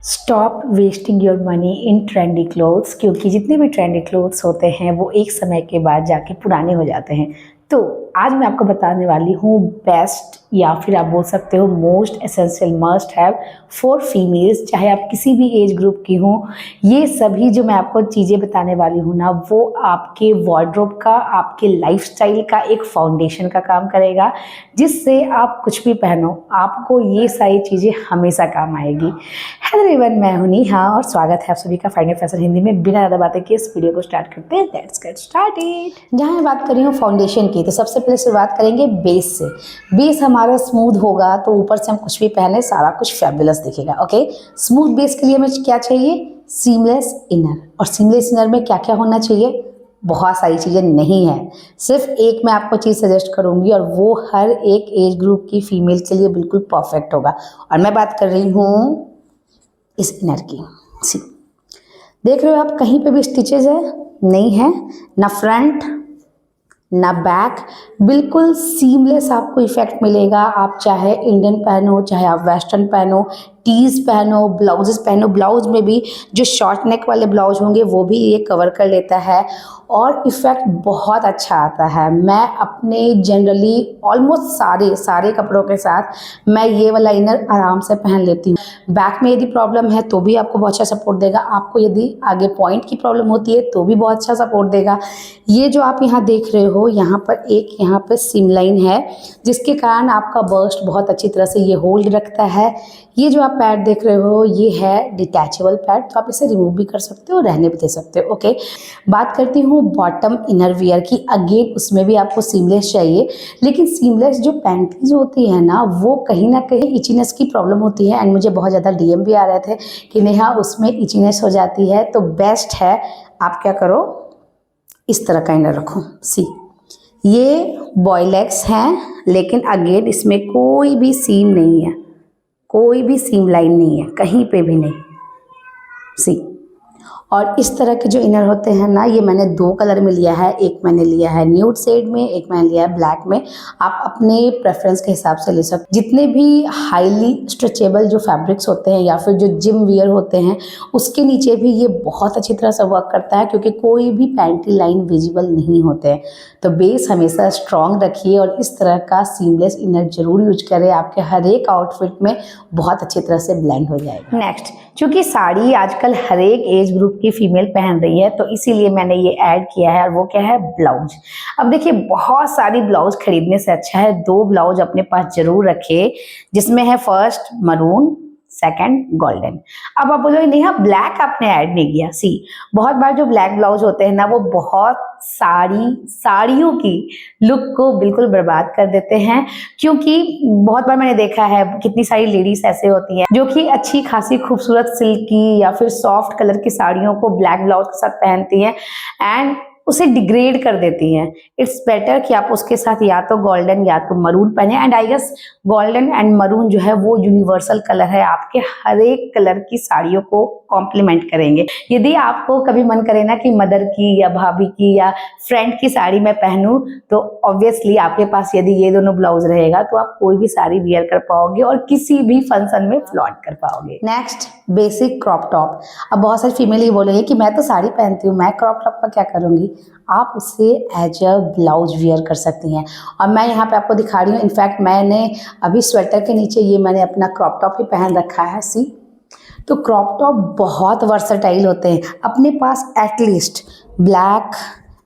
Stop wasting your money in trendy clothes, क्योंकि जितने भी ट्रेंडी क्लोथ्स होते हैं वो एक समय के बाद जाके पुराने हो जाते हैं। तो आज मैं आपको बताने वाली हूँ बेस्ट या फिर आप बोल सकते हो most essential must have for females, चाहे आप किसी भी एज ग्रुप की हों। ये सभी जो मैं आपको चीज़ें बताने वाली हूँ ना, वो आपके वार्डरोब का, आपके लाइफस्टाइल का एक फाउंडेशन का काम करेगा, जिससे आप कुछ भी पहनो आपको ये सारी चीज़ें हमेशा काम आएगी। हेलो एवरीवन, मैं हूं नेहा और स्वागत है आप सभी का फाइनल फैशन हिंदी में। बिना ज़्यादा बातें किए इस वीडियो को स्टार्ट करते हैं। Let's get started. जहाँ मैं बात कर रही हूँ फाउंडेशन की, तो सबसे पहले शुरुआत करेंगे बेस से। बेस हमारा स्मूथ होगा तो ऊपर से हम कुछ भी पहने सारा कुछ फैबुलस दिखेगा। ओके, स्मूथ बेस के लिए हमें क्या चाहिए? Seamless inner. और सीमलेस इनर में क्या क्या होना चाहिए? बहुत सारी चीज़ें नहीं है, सिर्फ एक मैं आपको चीज़ सजेस्ट करूंगी और वो हर एक एज ग्रुप की फीमेल के लिए बिल्कुल परफेक्ट होगा। और मैं बात कर रही हूँ इस इनर की। सी, देख रहे हो आप, कहीं पे भी स्टिचेज है नहीं है, ना फ्रंट ना बैक, बिल्कुल सीमलेस आपको इफेक्ट मिलेगा। आप चाहे इंडियन पहनो, चाहे आप वेस्टर्न पहनो, टीज पहनो, ब्लाउजेस पहनो। ब्लाउज में भी जो शॉर्ट नेक वाले ब्लाउज होंगे वो भी ये कवर कर लेता है और इफ़ेक्ट बहुत अच्छा आता है। मैं अपने जनरली ऑलमोस्ट सारे कपड़ों के साथ मैं ये वाला इनर आराम से पहन लेती हूँ। बैक में यदि प्रॉब्लम है तो भी आपको बहुत अच्छा सपोर्ट देगा। आपको यदि आगे पॉइंट की प्रॉब्लम होती है तो भी बहुत अच्छा सपोर्ट देगा। ये जो आप यहाँ देख रहे हो, यहाँ पर एक यहाँ पर सिम लाइन है, जिसके कारण आपका बर्स्ट बहुत अच्छी तरह से ये होल्ड रखता है। ये जो आप पैड देख रहे हो ये है डिटैचेबल पैड, तो आप इसे रिमूव भी कर सकते हो, रहने भी दे सकते हो। ओके, बात करती हूँ बॉटम इनर वियर की। अगेन उसमें भी आपको सीमलेस चाहिए, लेकिन सीमलेस जो पैंटीज होती है ना, वो कहीं ना कहीं इचीनेस की प्रॉब्लम होती है। एंड मुझे बहुत ज़्यादा डीएम भी आ रहे थे कि नेहा उसमें इचीनेस हो जाती है। तो बेस्ट है आप क्या करो, इस तरह का इनर रखो। सी, ये बॉयलेक्स हैं, लेकिन अगेन इसमें कोई भी सीम नहीं है, कोई भी सीम लाइन नहीं है, कहीं पे भी नहीं। सी, और इस तरह के जो इनर होते हैं ना, ये मैंने दो कलर में लिया है। एक मैंने लिया है न्यूड शेड में, एक मैंने लिया है ब्लैक में। आप अपने प्रेफरेंस के हिसाब से ले सकते। जितने भी हाईली स्ट्रेचेबल जो फैब्रिक्स होते हैं या फिर जो जिम वियर होते हैं, उसके नीचे भी ये बहुत अच्छी तरह से वर्क करता है, क्योंकि कोई भी पैंटी लाइन विजिबल नहीं होते हैं। तो बेस हमेशा स्ट्रॉन्ग रखिए और इस तरह का सीमलेस इनर जरूर यूज करें। आपके हर एक आउटफिट में बहुत अच्छी तरह से ब्लेंड हो जाएगा। नेक्स्ट, चूंकि साड़ी आजकल हर एक एज ग्रुप की फीमेल पहन रही है, तो इसीलिए मैंने ये ऐड किया है। और वो क्या है? ब्लाउज। अब देखिए, बहुत सारी ब्लाउज खरीदने से अच्छा है दो ब्लाउज अपने पास जरूर रखे, जिसमें है फर्स्ट मरून, सेकंड गोल्डन। अब आप बोलोगे नेहा ब्लैक आपने ऐड नहीं किया। सी, बहुत बार जो ब्लैक ब्लाउज होते हैं ना, वो बहुत साड़ियों की लुक को बिल्कुल बर्बाद कर देते हैं। क्योंकि बहुत बार मैंने देखा है कितनी सारी लेडीज ऐसे होती हैं जो कि अच्छी खासी खूबसूरत सिल्की या फिर सॉफ्ट कलर की साड़ियों को ब्लैक ब्लाउज के साथ पहनती हैं एंड उसे डिग्रेड कर देती हैं। इट्स बेटर कि आप उसके साथ या तो गोल्डन या तो मरून पहने। And I guess golden and maroon जो है वो यूनिवर्सल कलर है, आपके हर एक कलर की साड़ियों को कॉम्प्लीमेंट करेंगे। यदि आपको कभी मन करे ना कि मदर की या भाभी की या फ्रेंड की साड़ी मैं पहनूं, तो ऑब्वियसली आपके पास यदि ये दोनों ब्लाउज रहेगा तो आप कोई भी साड़ी वियर कर पाओगे और किसी भी फंक्शन में फ्लॉन्ट कर पाओगे। Next, basic crop top. अब बहुत सारी फीमेल ये बोलेंगे कि मैं तो साड़ी पहनती हूँ, मैं क्रॉप टॉप का क्या करूंगी? आप उसे एज अ ब्लाउज वियर कर सकती हैं। और मैं यहाँ पे आपको दिखा रही हूँ। इनफैक्ट मैंने अभी स्वेटर के नीचे ये मैंने अपना क्रॉप टॉप ही पहन रखा है। सी, तो क्रॉप टॉप बहुत वर्सेटाइल होते हैं। अपने पास एटलीस्ट ब्लैक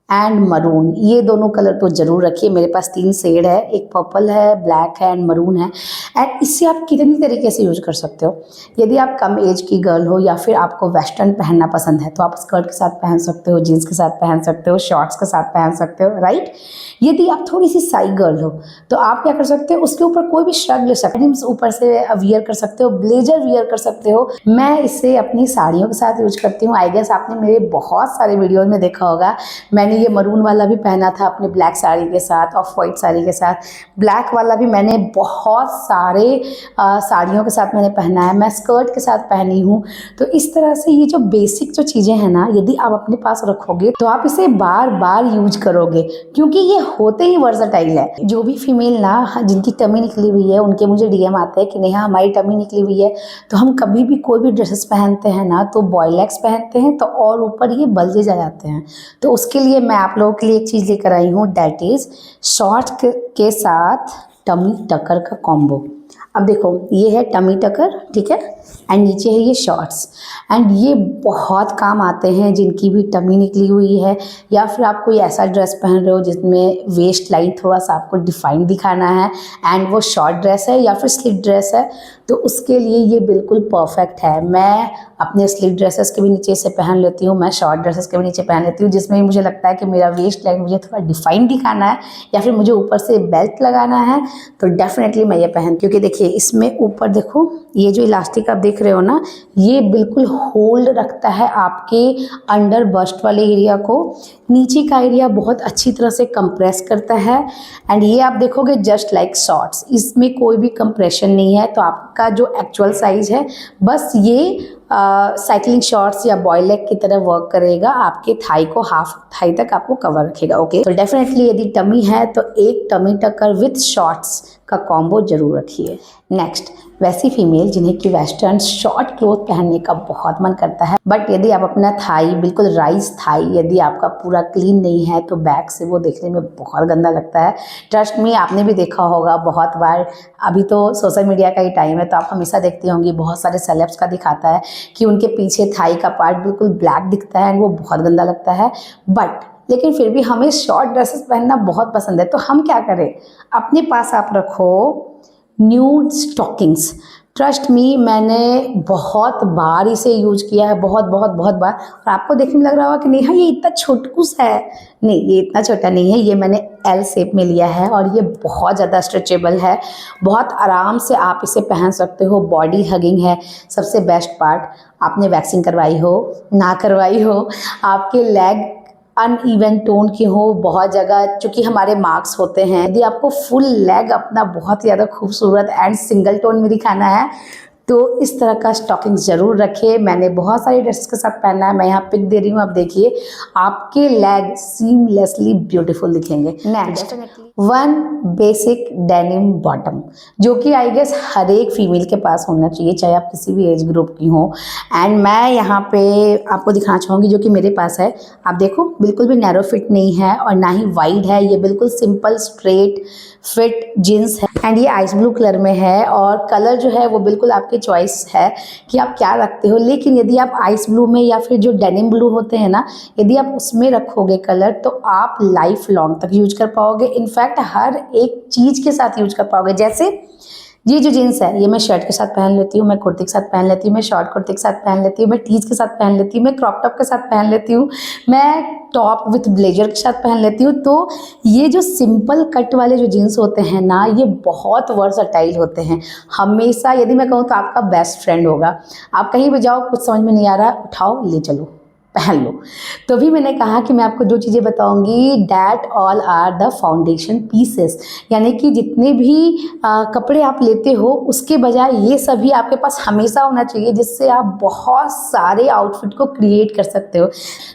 एंड मरून, ये दोनों कलर तो जरूर रखिए। मेरे पास 3 शेड है, एक पर्पल है, ब्लैक है एंड मरून है। एंड इससे आप कितनी तरीके से यूज कर सकते हो। यदि आप कम एज की गर्ल हो या फिर आपको वेस्टर्न पहनना पसंद है, तो आप स्कर्ट के साथ पहन सकते हो, जीन्स के साथ पहन सकते हो, शॉर्ट्स के साथ पहन सकते हो, राइट। यदि आप थोड़ी सी साई गर्ल हो तो आप क्या कर सकते हो, उसके ऊपर कोई भी श्रग ले सकते हो, ऊपर से वियर कर सकते हो, ब्लेजर वियर कर सकते हो। मैं इसे अपनी साड़ियों के साथ यूज करती हूँ। आई गेस आपने मेरे बहुत सारे वीडियोज में देखा होगा, मैंने मैंने ये मरून वाला भी पहना था अपने ब्लैक साड़ी के साथ, ऑफ वाइट साड़ी के साथ। ब्लैक वाला भी मैंने बहुत सारे साड़ियों के साथ मैंने पहना है, मैं स्कर्ट के साथ पहनी हूँ। तो इस तरह से ये जो बेसिक जो चीज़ें हैं ना, यदि आप अपने पास रखोगे तो आप इसे बार बार यूज करोगे, क्योंकि ये होते ही वर्सेटाइल है। जो भी फीमेल ना जिनकी टमी निकली हुई है, उनके मुझे डीएम आते हैं कि नेहा हमारी टमी निकली हुई है, तो हम कभी भी कोई भी ड्रेसेस पहनते हैं ना तो बॉयलैक्स पहनते हैं तो और ऊपर ये बल्जेज आ जाते हैं। तो उसके लिए मैं आप लोगों के लिए एक चीज़ लेकर आई हूँ, दैट इज़ शॉर्ट्स के साथ टमी टकर का कॉम्बो। अब देखो ये है टमी टकर, ठीक है, एंड नीचे है ये शॉर्ट्स, एंड ये बहुत काम आते हैं जिनकी भी टमी निकली हुई है, या फिर आप कोई ऐसा ड्रेस पहन रहे हो जिसमें वेस्ट लाइन थोड़ा सा आपको डिफाइन दिखाना है एंड वो शॉर्ट ड्रेस है या फिर स्लिट ड्रेस है, तो उसके लिए ये बिल्कुल परफेक्ट है। मैं अपने स्लिट ड्रेसेस के भी नीचे इसे पहन लेती हूँ, मैं शॉर्ट ड्रेसेस के भी नीचे पहन लेती हूँ, जिसमें मुझे लगता है कि मेरा वेस्ट लाइन मुझे थोड़ा डिफाइन दिखाना है या फिर मुझे ऊपर से बेल्ट लगाना है, तो डेफिनेटली मैं ये पहन, क्योंकि देखिए इसमें ऊपर देखो ये जो इलास्टिक आप देख रहे हो ना, ये बिल्कुल होल्ड रखता है आपके अंडर बस्ट वाले एरिया को, नीचे का एरिया बहुत अच्छी तरह से कंप्रेस करता है। एंड ये आप देखोगे जस्ट लाइक शॉर्ट्स, इसमें कोई भी कंप्रेशन नहीं है, तो आपका जो एक्चुअल साइज है बस ये साइकिलिंग शॉर्ट्स या बॉय लेग की तरह वर्क करेगा, आपके थाई को हाफ थाई तक आपको कवर रखेगा। ओके, तो डेफिनेटली यदि टमी है तो एक टमी टकर विथ शॉर्ट्स का कॉम्बो जरूर रखिए। नेक्स्ट, वैसी फीमेल जिन्हें कि वेस्टर्न शॉर्ट क्लोथ पहनने का बहुत मन करता है, बट यदि आप अपना थाई बिल्कुल राइज थाई यदि आपका पूरा क्लीन नहीं है तो बैक से वो देखने में बहुत गंदा लगता है। ट्रस्ट मी, आपने भी देखा होगा बहुत बार, अभी तो सोशल मीडिया का ही टाइम है तो आप हमेशा देखती होंगी बहुत सारे सेलेब्स का दिखाता है कि उनके पीछे थाई का पार्ट बिल्कुल ब्लैक दिखता है एंड वो बहुत गंदा लगता है। बट लेकिन फिर भी हमें शॉर्ट ड्रेसेस पहनना बहुत पसंद है, तो हम क्या करें, अपने पास आप रखो न्यूड स्टॉकिंग्स। ट्रस्ट मी, मैंने बहुत बार इसे यूज किया है, बहुत बहुत बहुत बार, और आपको देखने में लग रहा होगा कि नेहा ये इतना छोटकूस है। नहीं, ये इतना छोटा नहीं है, ये मैंने एल शेप में लिया है और ये बहुत ज़्यादा स्ट्रेचेबल है, बहुत आराम से आप इसे पहन सकते हो। बॉडी हगिंग है, सबसे बेस्ट पार्ट, आपने वैक्सिंग करवाई हो ना करवाई हो, आपके लेग अनइवन टोन की हो, बहुत जगह चूँकि हमारे मार्क्स होते हैं, यदि आपको फुल लेग अपना बहुत ही ज़्यादा खूबसूरत एंड सिंगल टोन में दिखाना है तो इस तरह का स्टॉकिंग ज़रूर रखें। मैंने बहुत सारी ड्रेसेस के साथ पहना है, मैं यहाँ पिक दे रही हूँ, आप देखिए आपके लेग सीमलेसली ब्यूटीफुल दिखेंगे। Next, one basic denim bottom, जो कि आई गेस हर एक फीमेल के पास होना चाहिए, चाहे आप किसी भी एज ग्रुप की हो। एंड मैं यहाँ पे आपको दिखाना चाहूँगी जो कि मेरे पास है। आप देखो बिल्कुल भी नैरो फिट नहीं है और ना ही वाइड है, ये बिल्कुल सिंपल स्ट्रेट फिट जीन्स है एंड ये आइस ब्लू कलर में है, और कलर जो है वो बिल्कुल आपकी चॉइस है कि आप क्या रखते हो। लेकिन यदि आप आइस ब्लू में या फिर जो डेनिम ब्लू होते हैं ना, यदि आप उसमें रखोगे कलर तो आप लाइफ लॉन्ग तक यूज कर पाओगे, इनफैक्ट हर एक चीज़ के साथ यूज कर पाओगे। जैसे ये जो जीन्स है ये मैं शर्ट के साथ पहन लेती हूँ, मैं कुर्ती के साथ पहन लेती हूँ, मैं शॉर्ट कुर्ती के साथ पहन लेती हूँ, मैं टीज के साथ पहन लेती हूँ, मैं क्रॉप टॉप के साथ पहन लेती हूँ, मैं टॉप विथ ब्लेजर के साथ पहन लेती हूँ। तो ये जो सिंपल कट वाले जो जीन्स होते हैं ना, ये बहुत वर्सटाइल होते हैं। हमेशा यदि मैं कहूँ तो आपका बेस्ट फ्रेंड होगा। आप कहीं भी जाओ, कुछ समझ में नहीं आ रहा, उठाओ ले चलो पहन लो। तो भी मैंने कहा कि मैं आपको जो चीज़ें बताऊंगी that all are the foundation pieces, यानी कि जितने भी कपड़े आप लेते हो उसके बजाय ये सभी आपके पास हमेशा होना चाहिए, जिससे आप बहुत सारे आउटफिट को क्रिएट कर सकते हो।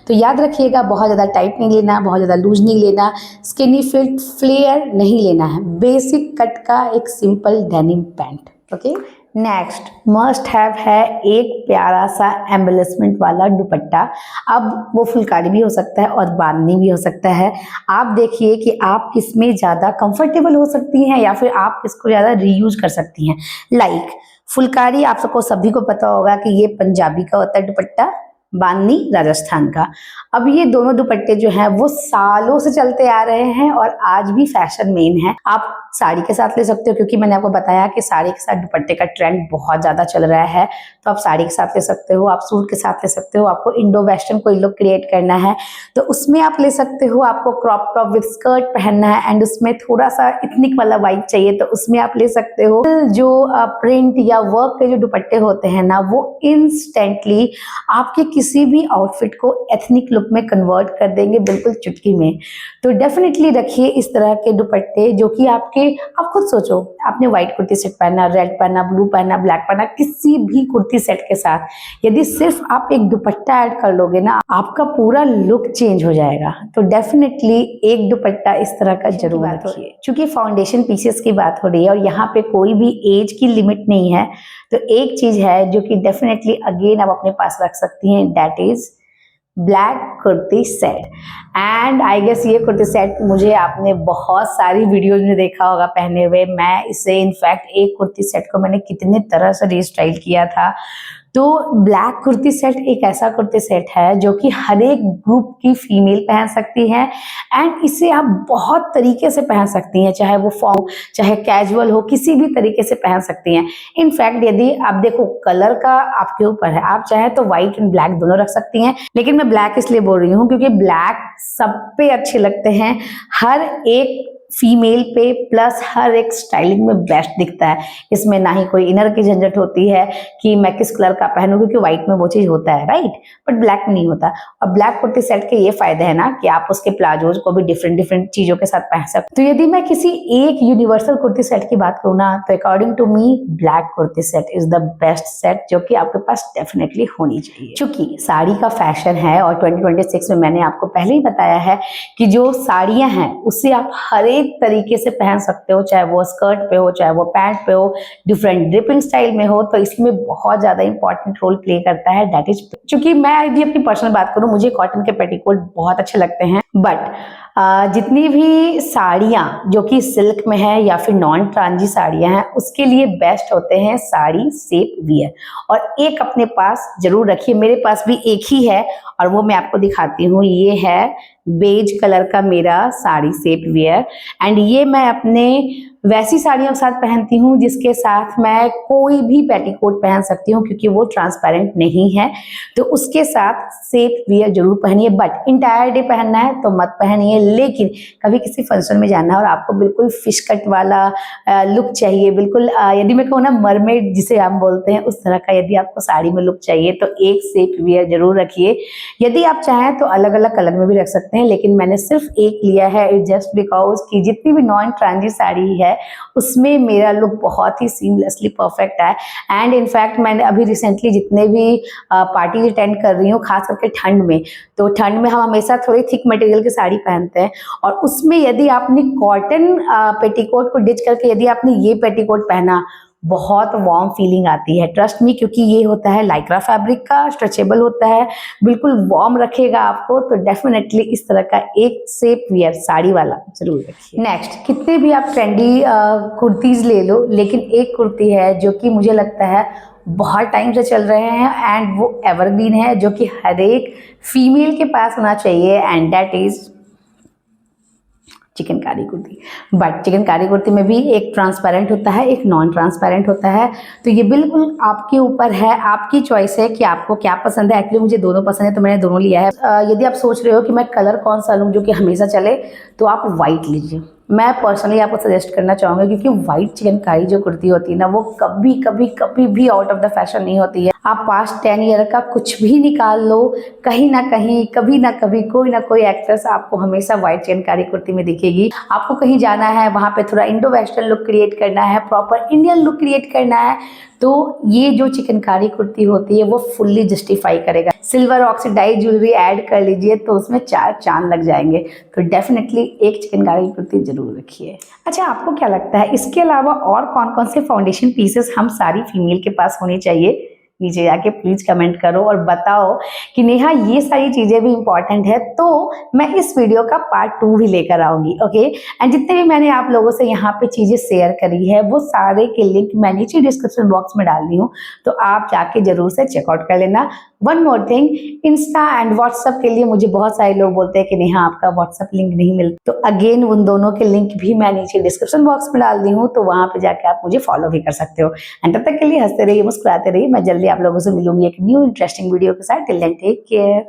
तो याद रखिएगा, बहुत ज़्यादा टाइट नहीं लेना, बहुत ज़्यादा लूज नहीं लेना, स्किनी फिट फ्लेयर नहीं लेना है, बेसिक कट का एक simple denim pant. Okay, next must have है एक प्यारा सा एम्बेलिशमेंट वाला दुपट्टा। अब वो फुलकारी भी हो सकता है और बांधनी भी हो सकता है। आप देखिए कि आप किसमें ज़्यादा कंफर्टेबल हो सकती हैं या फिर आप इसको ज़्यादा रीयूज कर सकती हैं। लाइक फुलकारी आप सबको सभी को पता होगा कि ये पंजाबी का होता है दुपट्टा, बांधनी राजस्थान का। अब ये दोनों दुपट्टे जो हैं वो सालों से चलते आ रहे हैं और आज भी फैशन मेन है। आप साड़ी के साथ ले सकते हो, क्योंकि मैंने आपको बताया कि साड़ी के साथ दुपट्टे का ट्रेंड बहुत ज़्यादा चल रहा है, तो आप साड़ी के साथ ले सकते हो, आप सूट के साथ ले सकते हो। आपको इंडो वेस्टर्न कोई लुक क्रिएट करना है तो उसमें आप ले सकते हो। आपको क्रॉप टॉप विद स्कर्ट पहनना है एंड उसमें थोड़ा सा इथनिक वाला वाइब चाहिए तो उसमें आप ले सकते हो। जो प्रिंट या वर्क के जो दुपट्टे होते हैं ना, वो इंस्टेंटली आपके किसी भी आउटफिट को एथनिक लुक में कन्वर्ट कर देंगे बिल्कुल चुटकी में। तो डेफिनेटली रखिए इस तरह के दुपट्टे जो कि आप खुद सोचो, आपने व्हाइट कुर्ती सेट पहना, रेड पहना, ब्लू पहना, ब्लैक पहना, किसी भी कुर्ती सेट के साथ यदि सिर्फ आप एक दुपट्टा ऐड कर लोगे ना, आपका पूरा लुक चेंज हो जाएगा। तो डेफिनेटली एक दुपट्टा इस तरह का जरूर रखिए। चूंकि फाउंडेशन पीसेस की बात हो रही है और यहाँ पे कोई भी एज की लिमिट नहीं है, तो एक चीज है जो कि डेफिनेटली अगेन आप अपने पास रख सकती हैं, that is black kurti set. And I guess ये कुर्ती सेट मुझे आपने बहुत सारी वीडियोज में देखा होगा पहने हुए। मैं इसे इनफैक्ट एक कुर्ती सेट को मैंने कितने तरह से रीस्टाइल किया था। तो ब्लैक कुर्ती सेट एक ऐसा कुर्ती सेट है जो कि हर एक ग्रुप की फीमेल पहन सकती है एंड इसे आप बहुत तरीके से पहन सकती हैं, चाहे वो फॉर्म चाहे कैजुअल हो, किसी भी तरीके से पहन सकती हैं। इनफैक्ट यदि आप देखो, कलर का आपके ऊपर है, आप चाहे तो व्हाइट एंड ब्लैक दोनों रख सकती हैं, लेकिन मैं ब्लैक इसलिए बोल रही हूँ क्योंकि ब्लैक सब पे अच्छे लगते हैं, हर एक फीमेल पे, प्लस हर एक स्टाइलिंग में बेस्ट दिखता है। इसमें ना ही कोई इनर की झंझट होती है कि मैं किस कलर का पहनूं, क्योंकि व्हाइट में वो चीज होता है राइट, बट ब्लैक में नहीं होता। और ब्लैक कुर्ती सेट के ये फायदे है ना कि आप उसके प्लाजोज को भी डिफरेंट डिफरेंट चीजों के साथ पहन सकते। तो यदि मैं किसी एक यूनिवर्सल कुर्ती सेट की बात करूँ ना, तो according to me black kurti set is the best set जो कि आपके पास डेफिनेटली होनी चाहिए। चूंकि साड़ी का फैशन है और 2026 में मैंने आपको पहले ही बताया है कि जो साड़ियां हैं उससे आप हर एक तरीके से पहन सकते हो, चाहे वो स्कर्ट पे हो, चाहे वो पैंट पे हो, डिफरेंट ड्रिपिंग स्टाइल में हो। तो इसमें बहुत ज्यादा इंपॉर्टेंट रोल प्ले करता है, दैट इज, क्योंकि मैं यदि अपनी पर्सनल बात करूं, मुझे कॉटन के पेटीकोट बहुत अच्छे लगते हैं, बट जितनी भी साड़ियां जो कि सिल्क में है या फिर नॉन ट्रांजी साड़ियां हैं, उसके लिए बेस्ट होते हैं साड़ी सेप वियर। और एक अपने पास जरूर रखिए, मेरे पास भी एक ही है और वो मैं आपको दिखाती हूँ। ये है बेज कलर का मेरा साड़ी सेप वियर एंड ये मैं अपने वैसी साड़ियों के साथ पहनती हूँ जिसके साथ मैं कोई भी पेटीकोट पहन सकती हूँ, क्योंकि वो ट्रांसपेरेंट नहीं है। तो उसके साथ सेप वियर जरूर पहनिए, बट इंटायर डे पहनना है तो मत पहनिए। लेकिन कभी किसी फंक्शन में जाना है और आपको बिल्कुल फिश कट वाला लुक चाहिए, बिल्कुल यदि मैं कहूँ ना मरमेड जिसे हम बोलते हैं, उस तरह का यदि आपको साड़ी में लुक चाहिए तो एक सेप वियर जरूर रखिए। यदि आप चाहें तो अलग अलग कलर में भी रख सकते हैं, लेकिन मैंने सिर्फ एक लिया है जस्ट बिकॉज कि जितनी भी नॉन ट्रांजी साड़ी है उसमें मेरा लुक बहुत ही सीमलेसली परफेक्ट है। एंड इनफैक्ट मैंने अभी रिसेंटली जितने भी पार्टी अटेंड कर रही हूँ, खास करके ठंड में, तो ठंड में हम हमेशा थोड़ी थिक मटेरियल की साड़ी पहनते हैं और उसमें यदि आपने कॉटन पेटीकोट को डिच करके यदि आपने ये पेटीकोट पहना, बहुत वार्म फीलिंग आती है, ट्रस्ट मी, क्योंकि ये होता है लाइक्रा फैब्रिक का, स्ट्रेचेबल होता है, बिल्कुल वार्म रखेगा आपको। तो डेफिनेटली इस तरह का एक सेप वियर साड़ी वाला जरूर रखिए। नेक्स्ट, कितने भी आप ट्रेंडी कुर्तीज ले लो, लेकिन एक कुर्ती है जो कि मुझे लगता है बहुत टाइम से चल रहे हैं एंड वो एवरग्रीन है, जो कि हर एक फीमेल के पास होना चाहिए, and that is chikankari kurti. But chikankari kurti में भी एक ट्रांसपेरेंट होता है, एक नॉन ट्रांसपेरेंट होता है। तो ये बिल्कुल आपके ऊपर है, आपकी चॉइस है कि आपको क्या पसंद है। एक्चुअली मुझे दोनों पसंद है तो मैंने दोनों लिया है। यदि आप सोच रहे हो कि मैं कलर कौन सा लूँ जो कि हमेशा चले, तो आप व्हाइट लीजिए। मैं पर्सनली आपको सजेस्ट करना चाहूँगी, क्योंकि व्हाइट चिकनकारी जो कुर्ती होती है ना, वो कभी कभी कभी भी आउट ऑफ द फैशन नहीं होती है। आप पास्ट 10 ईयर का कुछ भी निकाल लो, कहीं ना कहीं कभी ना कभी कोई ना कोई एक्ट्रेस आपको हमेशा व्हाइट चिकनकारी कुर्ती में दिखेगी। आपको कहीं जाना है, वहाँ पे थोड़ा इंडो वेस्टर्न लुक क्रिएट करना है, प्रॉपर इंडियन लुक क्रिएट करना है, तो ये जो चिकनकारी कुर्ती होती है वो फुल्ली जस्टिफाई करेगा। सिल्वर ऑक्सीडाइज ज्वेलरी ऐड कर लीजिए तो उसमें 4 चांद लग जाएंगे। तो डेफिनेटली एक चिकनकारी कुर्ती जरूर रखिए। अच्छा, आपको क्या लगता है इसके अलावा और कौन कौन से फाउंडेशन पीसेस हम सारी फीमेल के पास होने चाहिए? नीचे जाके प्लीज कमेंट करो और बताओ कि नेहा ये सारी चीजें भी इंपॉर्टेंट है, तो मैं इस वीडियो का पार्ट 2 भी लेकर आऊंगी। ओके, एंड जितने भी मैंने आप लोगों से यहाँ पे चीजें शेयर करी है वो सारे के लिंक मैं नीचे डिस्क्रिप्शन बॉक्स में डाल दी हूँ, तो आप जाके जरूर से चेकआउट कर लेना। One more thing, Insta and WhatsApp के लिए मुझे बहुत सारे लोग बोलते हैं कि नेहा आपका व्हाट्सएप लिंक नहीं मिलता, तो अगेन उन दोनों के लिंक भी मैं नीचे डिस्क्रिप्शन बॉक्स में डाल दी हूँ, तो वहां पे जाके आप मुझे फॉलो भी कर सकते हो। एंड तब तक के लिए हंसते रहिए, मुस्कुराते रहिए। मैं जल्दी आप लोगों से मिलूंगी एक न्यू इंटरेस्टिंग वीडियो के साथ। Till then take care.